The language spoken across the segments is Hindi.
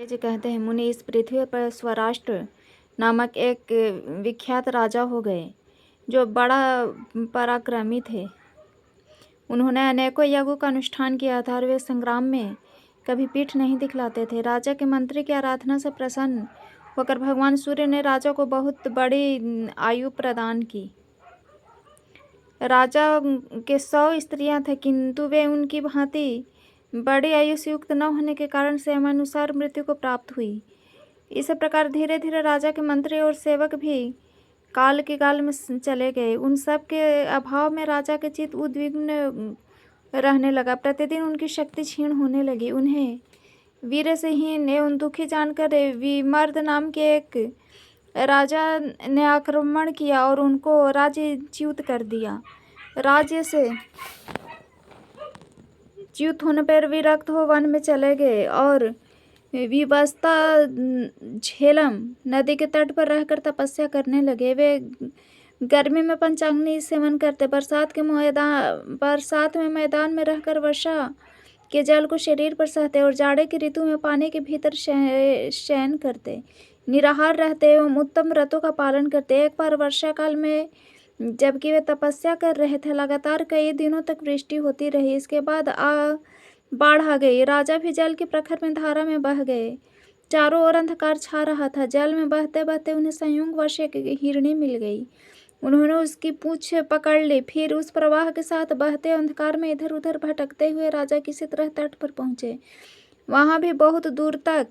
जी कहते हैं, मुनि इस पृथ्वी पर स्वराष्ट्र नामक एक विख्यात राजा हो गए, जो बड़ा पराक्रमी थे। उन्होंने अनेकों यज्ञों का अनुष्ठान किया था और वे संग्राम में कभी पीठ नहीं दिखलाते थे। राजा के मंत्री की आराधना से प्रसन्न होकर भगवान सूर्य ने राजा को बहुत बड़ी आयु प्रदान की। राजा के 100 स्त्रियां थीं, किंतु वे उनकी भांति बड़ी आयु से युक्त न होने के कारण समयानुसार मृत्यु को प्राप्त हुई। इस प्रकार धीरे धीरे राजा के मंत्री और सेवक भी काल के गाल में चले गए। उन सब के अभाव में राजा के चित्त उद्विग्न रहने लगा। प्रतिदिन उनकी शक्ति क्षीण होने लगी। उन्हें वीरहीन एवं दुखी जानकर विमर्द नाम के एक राजा ने आक्रमण किया और उनको राज्यच्युत कर दिया। राज्य से च्युत होने पर विरक्त हो वन में चले गए और विवस्ता झेलम नदी के तट पर रहकर तपस्या करने लगे। वे गर्मी में पंचाग्नि सेवन करते, बरसात में मैदान में रहकर वर्षा के जल को शरीर पर सहते और जाड़े की ऋतु में पानी के भीतर शयन करते, निराहार रहते एवं उत्तम व्रतों का पालन करते। एक बार वर्षा काल में जबकि वे तपस्या कर रहे थे, लगातार कई दिनों तक वृष्टि होती रही। इसके बाद बाढ़ आ गई। राजा भी जल की प्रखर में धारा में बह गए। चारों ओर अंधकार छा रहा था। जल में बहते बहते उन्हें संयोगवश एक हिरणी मिल गई। उन्होंने उसकी पूंछ पकड़ ली। फिर उस प्रवाह के साथ बहते अंधकार में इधर उधर भटकते हुए राजा किसी तरह तट पर पहुंचे। वहां भी बहुत दूर तक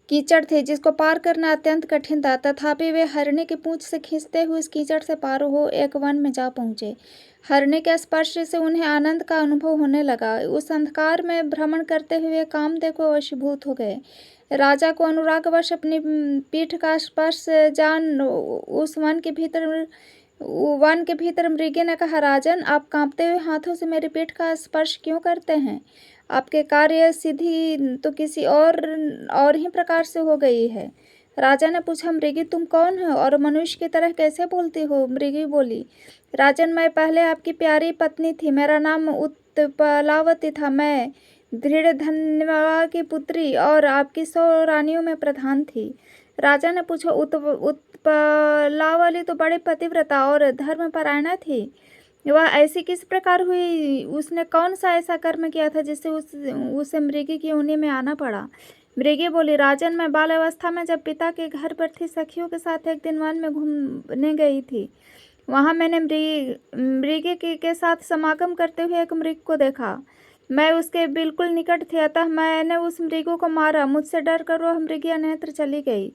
कीचड़ थे, जिसको पार करना अत्यंत कठिन था। तथापि वे हरणी की पूंछ से खींचते हुए इस कीचड़ से पार हो एक वन में जा पहुंचे। हरणी के स्पर्श से उन्हें आनंद का अनुभव होने लगा। उस अंधकार में भ्रमण करते हुए कामदेव को वशीभूत हो गए। राजा को अनुरागवश अपनी पीठ का स्पर्श जान उस वन के भीतर मृगी ने कहा, राजन, आप कांपते हुए हाथों से मेरी पीठ का स्पर्श क्यों करते हैं? आपके कार्य सिद्धि तो किसी और ही प्रकार से हो गई है। राजा ने पूछा, मृगी, तुम कौन हो और मनुष्य की तरह कैसे बोलती हो? मृगी बोली, राजन, मैं पहले आपकी प्यारी पत्नी थी। मेरा नाम उत्पलावती था। मैं दृढ़ धन्वा की पुत्री और आपकी 100 रानियों में प्रधान थी। राजा ने पूछा, उत्पलावली तो बड़ी पतिव्रता और धर्मपरायणा थी। वह ऐसी किस प्रकार हुई? उसने कौन सा ऐसा कर्म किया था जिससे उसे मृगी की योनि में आना पड़ा? मृगी बोली, राजन, मैं बाल अवस्था में जब पिता के घर पर थी, सखियों के साथ एक दिन वन में घूमने गई थी। वहां मैंने मृगी के साथ समागम करते हुए एक मृग को देखा। मैं उसके बिल्कुल निकट थी, अतः मैंने उस मृगों को मारा। मुझसे डर कर वह मृगी अन्यत्र चली गई।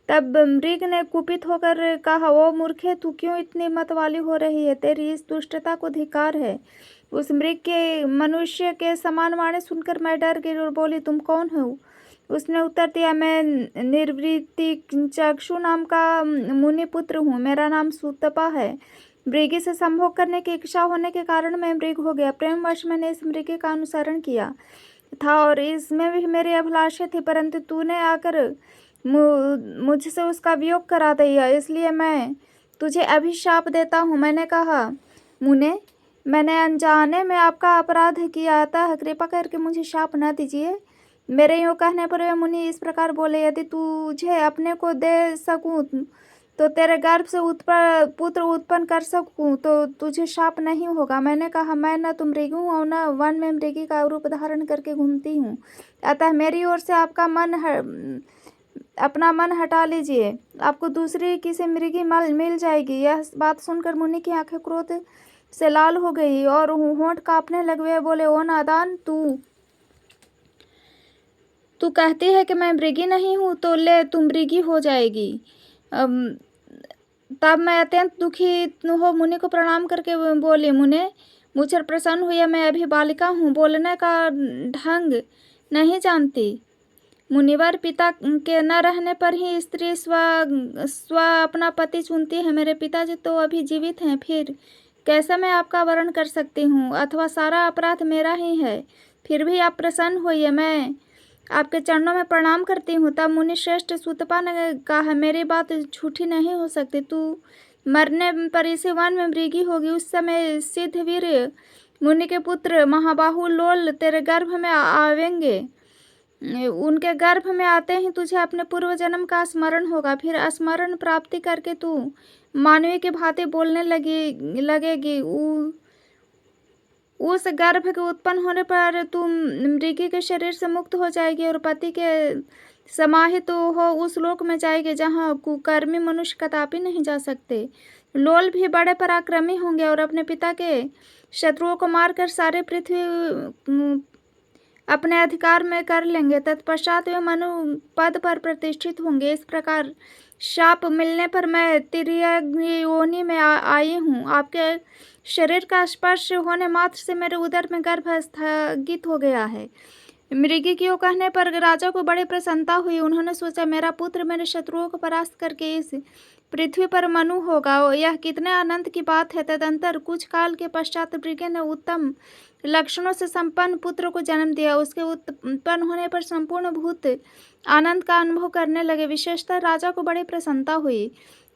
तब मृग ने कुपित होकर कहा, ओ मूर्खे, तू क्यों इतनी मतवाली हो रही है? तेरी इस दुष्टता को धिक्कार है। उस मृग के मनुष्य के समान वाणी सुनकर मैं डर गई और बोली, तुम कौन हो? उसने उत्तर दिया, मैं निर्वृतिचक्षु नाम का मुनि पुत्र हूँ। मेरा नाम सुतपा है। मृगी से संभोग करने की इच्छा होने के कारण मैं मृग हो गया। प्रेमवश मैंने इस मृगी का अनुसरण किया था और इसमें भी मेरी अभिलाषा थी, परंतु तूने आकर मुझसे उसका वियोग करा दिया, इसलिए मैं तुझे अभिशाप देता हूँ। मैंने कहा, मुने, मैंने अनजाने में आपका अपराध किया, अतः कृपा करके मुझे शाप न दीजिए। मेरे यूँ कहने पर वे मुनि इस प्रकार बोले, यदि तुझे अपने को दे सकूँ तो तेरे गर्भ से पुत्र उत्पन्न कर सकूँ तो तुझे शाप नहीं होगा। मैंने कहा, मैं न तो मृगी हूँ और न वन में मृगी का रूप धारण करके घूमती हूँ, अतः मेरी ओर से अपना मन हटा लीजिए, आपको दूसरी किसी मृगी मिल जाएगी। यह बात सुनकर मुनि की आंखें क्रोध से लाल हो गई और होंठ कांपने लगे। बोले, ओ नादान, तू कहती है कि मैं मृगी नहीं हूँ, तो ले, तू मृगी हो जाएगी। तब मैं अत्यंत दुखी हो मुनि को प्रणाम करके बोली, मुने, मुझ पर प्रसन्न हुई। मैं अभी बालिका हूँ, बोलने का ढंग नहीं जानती। मुनिवर, पिता के न रहने पर ही स्त्री स्व अपना पति चुनती है। मेरे पिताजी तो अभी जीवित हैं, फिर कैसे मैं आपका वरण कर सकती हूँ? अथवा सारा अपराध मेरा ही है। फिर भी आप प्रसन्न होइए, मैं आपके चरणों में प्रणाम करती हूँ। तब मुनि श्रेष्ठ सुतपा ने कहा, मेरी बात झूठी नहीं हो सकती। तू मरने पर इसी वन में मृगी होगी। उस समय सिद्धवीर मुनि के पुत्र महाबाहु लोल तेरे गर्भ में आवेंगे। उनके गर्भ में आते ही तुझे अपने पूर्व जन्म का स्मरण होगा। फिर स्मरण प्राप्ति करके तू मानवी की भांति बोलने लगेगी। उस गर्भ के उत्पन्न होने पर तू मृगी के शरीर से मुक्त हो जाएगी और पति के समाहित हो उस लोक में जाएगी जहाँ कुकर्मी मनुष्य कदापि नहीं जा सकते। लोल भी बड़े पराक्रमी होंगे और अपने पिता के शत्रुओं को मारकर सारी पृथ्वी अपने अधिकार में कर लेंगे। तत्पश्चात वे मनु पद पर प्रतिष्ठित होंगे। इस प्रकार शाप मिलने पर मैं तिर्यग्नि योनि में आई हूँ। आपके शरीर का स्पर्श होने मात्र से मेरे उदर में गर्भ स्थगित हो गया है। मृगी की ओर कहने पर राजा को बड़ी प्रसन्नता हुई। उन्होंने सोचा मेरा पुत्र मेरे शत्रुओं को परास्त करके इस पृथ्वी पर मनु होगा, यह कितने आनंद की बात है। तदंतर कुछ काल के पश्चात मृगी ने उत्तम लक्षणों से संपन्न पुत्र को जन्म दिया। उसके उत्पन्न होने पर संपूर्ण भूत आनंद का अनुभव करने लगे। विशेषतः राजा को बड़ी प्रसन्नता हुई।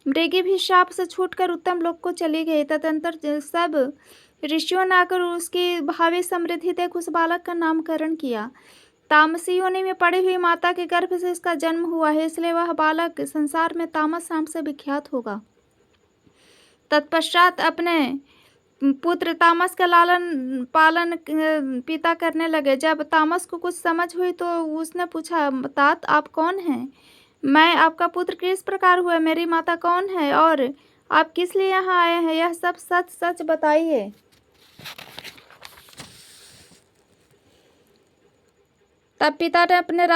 मृगी भी शाप से छूटकर उत्तम लोक को चली गई। तदंतर सब ऋषियों ने आकर उसकी भावी समृद्धि देख उस बालक का नामकरण किया। तामसी योनि में पड़ी हुई माता के गर्भ से इसका जन्म हुआ है, इसलिए वह बालक संसार में तामस नाम से विख्यात होगा। तत्पश्चात अपने पुत्र तामस का लालन पालन पिता करने लगे। जब तामस को कुछ समझ हुई तो उसने पूछा, तात आप कौन हैं? मैं आपका पुत्र किस प्रकार हुआ? मेरी माता कौन है और आप किस लिए यहाँ आए हैं? यह सब सच सच बताइए। तब पिता ने अपने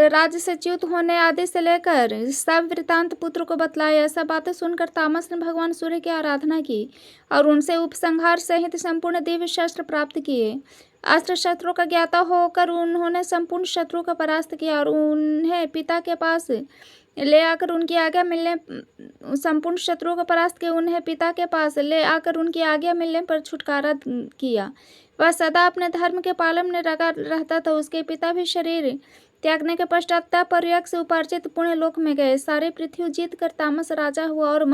राज्य से च्युत होने आदि से लेकर सब वृतांत पुत्र को बतलाया। सब बातें सुनकर तामस ने भगवान सूर्य की आराधना की और उनसे उपसंहार सहित संपूर्ण दिव्य शस्त्र प्राप्त किए। अस्त्र शस्त्रों का ज्ञाता होकर उन्होंने संपूर्ण शत्रुओं का परास्त किया और उन्हें पिता के पास ले आकर उनकी आज्ञा मिलने संपूर्ण शत्रुओं को परास्त किया। उन्हें पिता के पास ले आकर उनकी आज्ञा मिलने पर छुटकारा किया। वह सदा अपने धर्म के पालन में लगा रहता था। उसके पिता भी शरीर त्यागने के पश्चात तप और यज्ञ से उपार्जित पुण्य लोक में गए। सारी पृथ्वी जीत कर तामस राजा हुआ और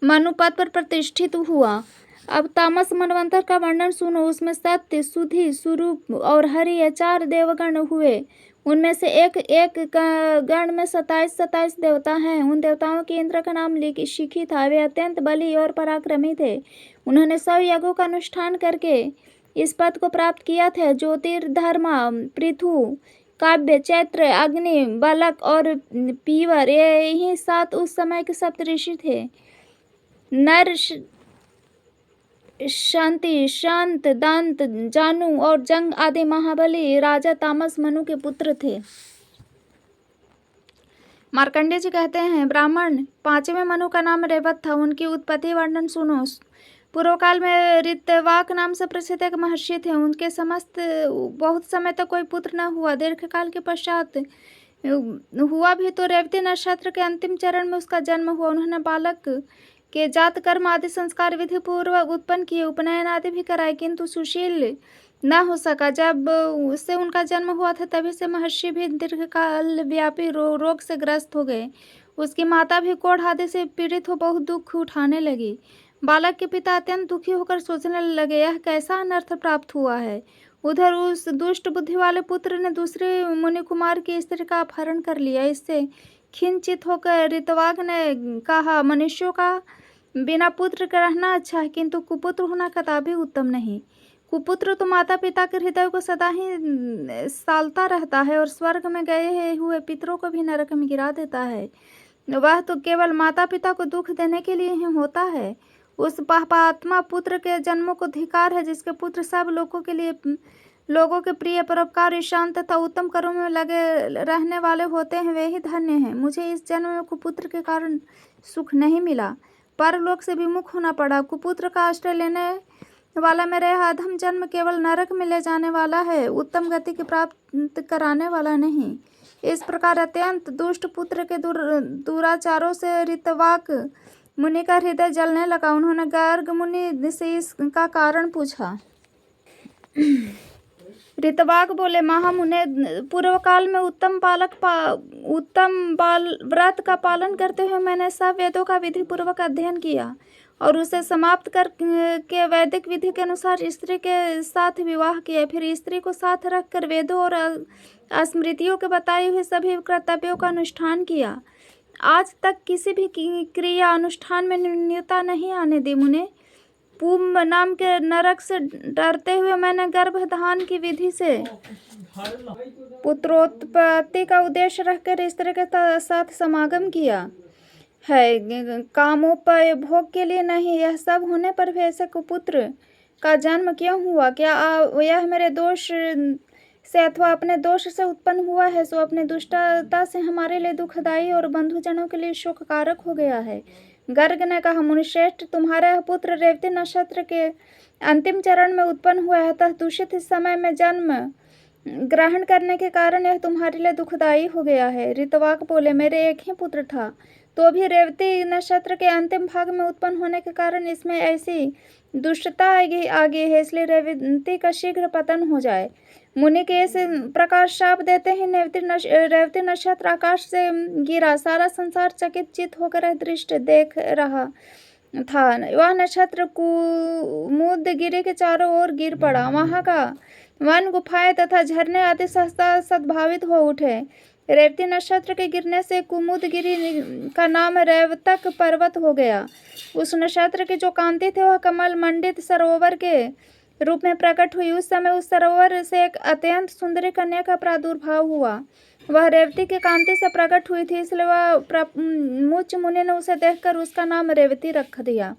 मनु पद पर प्रतिष्ठित हुआ। अब तामस मनवंतर का वर्णन सुनो। उसमें सत्य, सुधि, स्वरूप और हरि ये 4 देवगण हुए। उनमें से एक एक गण में 27 देवता हैं। उन देवताओं के इंद्र का नाम शिखी था। वे अत्यंत बली और पराक्रमी थे। उन्होंने 100 यज्ञों का अनुष्ठान करके इस पद को प्राप्त किया था। ज्योतिर्धर्मा, पृथु, काव्य, चैत्र, अग्नि, बालक और पीवर यही 7 उस समय के सप्तऋषि थे। नर शांति, शांत, दांत, जानु और जंग आदि महाबली राजा तामस मनु के पुत्र थे। मार्कंडेय जी कहते हैं, ब्राह्मण 5वें मनु का नाम रेवत था। उनकी उत्पत्ति वर्णन सुनो। पूर्व काल में ऋतवाक नाम से प्रसिद्ध एक महर्षि थे। उनके समस्त बहुत समय तक कोई पुत्र न हुआ। दीर्घ काल के पश्चात हुआ भी तो रेवती नक्षत्र के अंतिम चरण में उसका जन्म हुआ। उन्होंने बालक के जात कर्म आदि संस्कार विधि पूर्वक उत्पन्न किए, उपनयन आदि भी कराए, किंतु सुशील न हो सका। जब उससे उनका जन्म हुआ था तभी से महर्षि भी दीर्घकाल व्यापी रोग से ग्रस्त हो गए। उसकी माता भी कोढ़ आदि से पीड़ित हो बहुत दुख उठाने लगी। बालक के पिता अत्यंत दुखी होकर सोचने लगे, यह कैसा अनर्थ प्राप्त हुआ है। उधर उस दुष्ट बुद्धि वाले पुत्र ने दूसरे मुनि कुमार की स्त्री का अपहरण कर लिया। इससे खिंचित होकर ऋतवाक ने कहा, मनुष्यों का बिना पुत्र का रहना अच्छा है, किंतु कुपुत्र होना कदापि उत्तम नहीं। कुपुत्र तो माता पिता के हृदय को सदा ही सालता रहता है और स्वर्ग में गए हुए पितरों को भी नरक में गिरा देता है। वह तो केवल माता पिता को दुख देने के लिए ही होता है। उस पापात्मा पुत्र के जन्मों को धिक्कार है। जिसके पुत्र सब लोगों के प्रिय, परोपकारी, शांत तथा उत्तम कर्मों में लगे रहने वाले होते हैं, वे ही धन्य हैं। मुझे इस जन्म में कुपुत्र के कारण सुख नहीं मिला, परलोक से विमुख होना पड़ा। कुपुत्र का आश्रय लेने वाला मेरा यह अधम जन्म केवल नरक में ले जाने वाला है, उत्तम गति की प्राप्त कराने वाला नहीं। इस प्रकार अत्यंत दुष्ट पुत्र के दुराचारों से ऋतवाक मुनि का हृदय जलने लगा। उन्होंने गर्ग मुनि से इसका कारण पूछा। ऋतवाक बोले, महामुने, पूर्व काल में उत्तम व्रत का पालन करते हुए मैंने सब वेदों का विधि पूर्वक अध्ययन किया और उसे समाप्त कर के वैदिक विधि के अनुसार स्त्री के साथ विवाह किया। फिर स्त्री को साथ रखकर वेदों और स्मृतियों के बताए हुए सभी कर्तव्यों का अनुष्ठान किया। आज तक किसी भी क्रिया अनुष्ठान में न्यूनता नहीं आने दी मुने। पूम नाम के नरक से डरते हुए मैंने गर्भधान की विधि से पुत्रोत्पत्ति का उद्देश्य रखकर स्त्री के साथ समागम किया है, कामोपभोग के लिए नहीं। यह सब होने पर भी ऐसे कुपुत्र का जन्म क्यों हुआ? क्या यह मेरे दोष से अथवा अपने दोष से उत्पन्न हुआ है? सो अपनी दुष्टता से हमारे लिए दुखदायी और बंधुजनों के लिए शोककारक हो गया है। गर्ग ने कहा, मुनिश्रेष्ठ, तुम्हारा यह पुत्र रेवती नक्षत्र के अंतिम चरण में उत्पन्न हुआ है, अतः दूषित इस समय में जन्म ग्रहण करने के कारण यह तुम्हारे लिए दुखदायी हो गया है। ऋतवाक बोले, मेरे एक ही पुत्र था, तो भी रेवती नक्षत्र के अंतिम भाग में उत्पन्न होने के कारण इसमें ऐसी दुष्टता आ गई है, इसलिए रेवती का शीघ्र पतन हो जाए। मुनि के इस प्रकार शाप देते ही रेवती नक्षत्र आकाश से गिरा। सारा संसार चकित चित होकर दृष्टि देख रहा था। वह नक्षत्र कुमुदगिरी के चारों ओर गिर पड़ा। वहां का वन, गुफाएं तथा झरने आदि सहसा सद्भावित हो उठे। रेवती नक्षत्र के गिरने से कुमुदगिरी का नाम रेवतक पर्वत हो गया। उस नक्षत्र की जो कांति थी वह कमल मंडित सरोवर के रूप में प्रकट हुई। उस समय उस सरोवर से एक अत्यंत सुंदरी कन्या का प्रादुर्भाव हुआ। वह रेवती की कांति से प्रकट हुई थी, इसलिए वह मुच मुनि ने उसे देखकर उसका नाम रेवती रख दिया।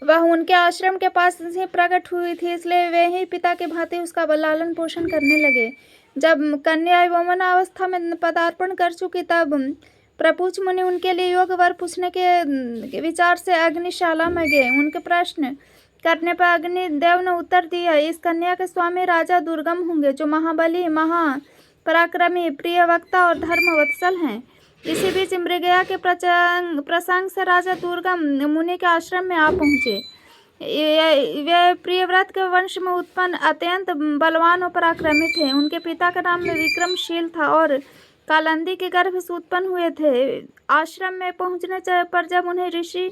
वह उनके आश्रम के पास ही प्रकट हुई थी, इसलिए वे ही पिता की भांति उसका लालन पोषण करने लगे। जब कन्या यौवनावस्था में पदार्पण कर चुकी तब प्रपूच मुनि उनके लिए योग वर पूछने के विचार से अग्निशाला में गए। उनके प्रश्न करने पर अग्निदेव ने उत्तर दिया, इस कन्या के स्वामी राजा दुर्गम होंगे, जो महाबली, महापराक्रमी, प्रिय वक्ता और धर्मवत्सल हैं। इसी बीच मृगया के प्रसंग से राजा दुर्गम मुनि के आश्रम में आ पहुँचे। वे प्रियव्रत के वंश में उत्पन्न अत्यंत बलवान और पराक्रमी थे। उनके पिता का नाम विक्रमशील था और कालंदी के गर्भ से उत्पन्न हुए थे। आश्रम में पहुंचने पर जब उन्हें ऋषि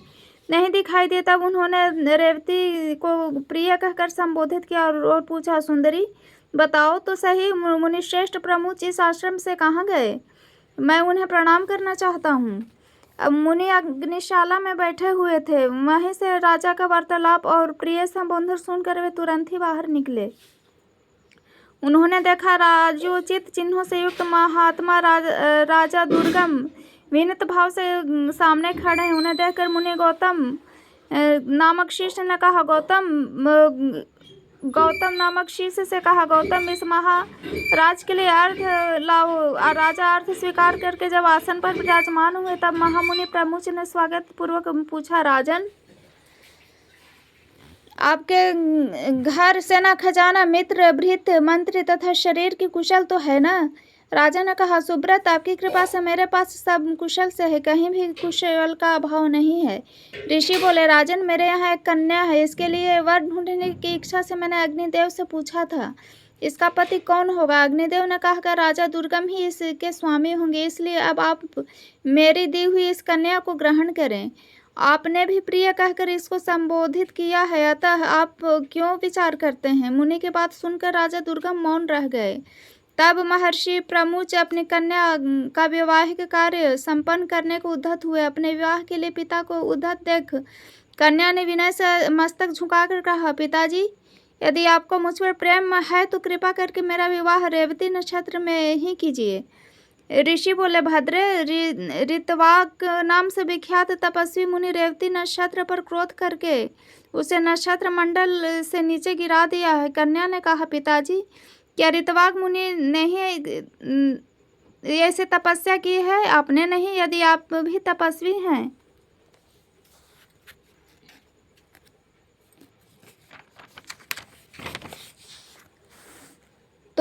नहीं दिखाई दिए तब उन्होंने रेवती को प्रिय कहकर संबोधित किया और पूछा, सुंदरी, बताओ तो सही, मुनिश्रेष्ठ प्रमुख इस आश्रम से कहाँ गए? मैं उन्हें प्रणाम करना चाहता हूँ। अब मुनि अग्निशाला में बैठे हुए थे। वहीं से राजा का वार्तालाप और प्रिय संबोधन सुनकर वे तुरंत ही बाहर निकले। उन्होंने देखा राजोचित चिन्हों से युक्त महात्मा राजा दुर्गम विनीत भाव से सामने खड़े हैं। उन्हें देखकर मुनि गौतम नामक शिष्य ने कहा, गौतम नामक शिष्य से कहा, गौतम, इस महाराज के लिए अर्घ लाओ। राजा अर्घ स्वीकार करके जब आसन पर विराजमान हुए तब महामुनि प्रमुच ने स्वागत पूर्वक पूछा, राजन, आपके घर सेना खजाना मित्र भृत मंत्री तथा शरीर की कुशल तो है ना? राजा ने कहा, सुब्रत, आपकी कृपा से मेरे पास सब कुशल से है, कहीं भी कुशल का अभाव नहीं है। ऋषि बोले, राजन, मेरे यहाँ एक कन्या है, इसके लिए वर ढूंढने की इच्छा से मैंने अग्निदेव से पूछा था, इसका पति कौन होगा? अग्निदेव ने कहा कि राजा दुर्गम ही इसके स्वामी होंगे, इसलिए अब आप मेरी दी हुई इस कन्या को ग्रहण करें। आपने भी प्रिय कहकर इसको संबोधित किया है, अतः आप क्यों विचार करते हैं? मुनि की बात सुनकर राजा दुर्गम मौन रह गए। तब महर्षि प्रमुच अपनी कन्या का वैवाहिक कार्य संपन्न करने को उद्धत हुए। अपने विवाह के लिए पिता को उद्धत देख कन्या ने विनय से मस्तक झुकाकर कहा, पिताजी, यदि आपको मुझ पर प्रेम है तो कृपा करके मेरा विवाह रेवती नक्षत्र में ही कीजिए। ऋषि बोले, भद्रे, ऋतवाक नाम से विख्यात तपस्वी मुनि रेवती नक्षत्र पर क्रोध करके उसे नक्षत्र मंडल से नीचे गिरा दिया है। कन्या ने कहा, पिताजी, क्या ऋतवाक मुनि ने ही ऐसे तपस्या की है? आपने नहीं? यदि आप भी तपस्वी हैं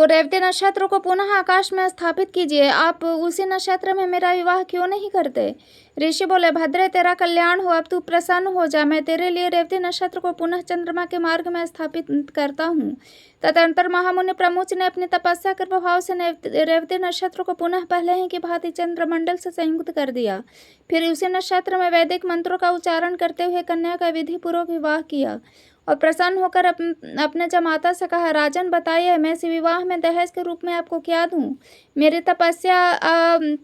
तो रेवती नक्षत्र को पुनः आकाश में स्थापित कीजिए। आप उसी नक्षत्र में मेरा विवाह क्यों नहीं करते? ऋषि बोले, भद्रे तेरा कल्याण हो, अब तू प्रसन्न हो जा। मैं तेरे लिए रेवती नक्षत्र को पुनः चंद्रमा के मार्ग में स्थापित करता हूँ। तदंतर महामुनि प्रमुच ने अपनी तपस्या के प्रभाव से रेवती नक्षत्र को पुनः पहले ही की भांति चंद्रमंडल से संयुक्त कर दिया। फिर उसी नक्षत्र में वैदिक मंत्रों का उच्चारण करते हुए कन्या का विधि पूर्वक विवाह किया और प्रसन्न होकर अपने जमाता से कहा, राजन बताइए, मैं इस विवाह में दहेज के रूप में आपको क्या दूं? मेरी तपस्या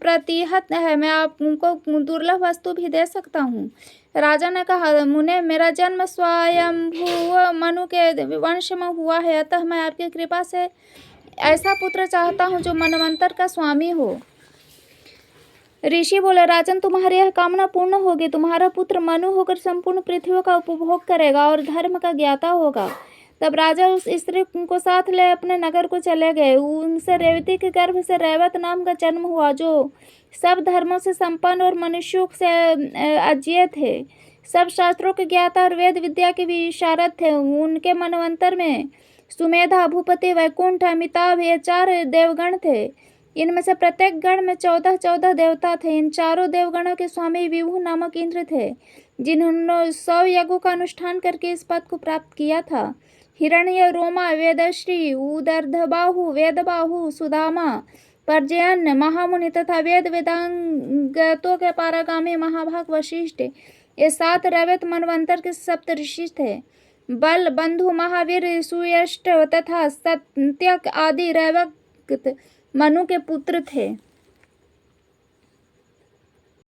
प्रतिहत है, मैं आपको दुर्लभ वस्तु भी दे सकता हूँ। राजा ने कहा, मुने, मेरा जन्म स्वयंभू मनु के वंश में हुआ है, अतः मैं आपकी कृपा से ऐसा पुत्र चाहता हूँ जो मनवंतर का स्वामी हो। ऋषि बोले, राजन, तुम्हारी यह कामना पूर्ण होगी। तुम्हारा पुत्र मनु होकर संपूर्ण पृथ्वी का उपभोग करेगा और धर्म का ज्ञाता होगा। तब राजा उस स्त्री को साथ ले अपने नगर को चले गए। उनसे रेवती के गर्भ से रैवत नाम का जन्म हुआ, जो सब धर्मों से संपन्न और मनुष्यों से अज्ञेय थे। सब शास्त्रों के ज्ञाता और वेद विद्या के विशारद थे। उनके मनवंतर में सुमेधा, भूपति, वैकुंठ, अमिताभ, ये 4 देवगण थे। इनमें से प्रत्येक गण में 14 देवता थे। इन चारों देवगणों के स्वामी विभु नामक इंद्र थे, जिन्होंने 100 यज्ञों का अनुष्ठान करके इस पद को प्राप्त किया था। हिरण्य, रोमा, वेदश्री, उदर्धबाहु, वेदबाहु, सुदामा, पर्जन्य, महामुनि तथा वेदांगतों के पारगामी महाभाग वशिष्ठ, ये 7 रैवत मनवंतर के सप्तऋषि थे। बल, बंधु, महावीर, सुयष्ट तथा सत्यक आदि रैवत मनु के पुत्र थे।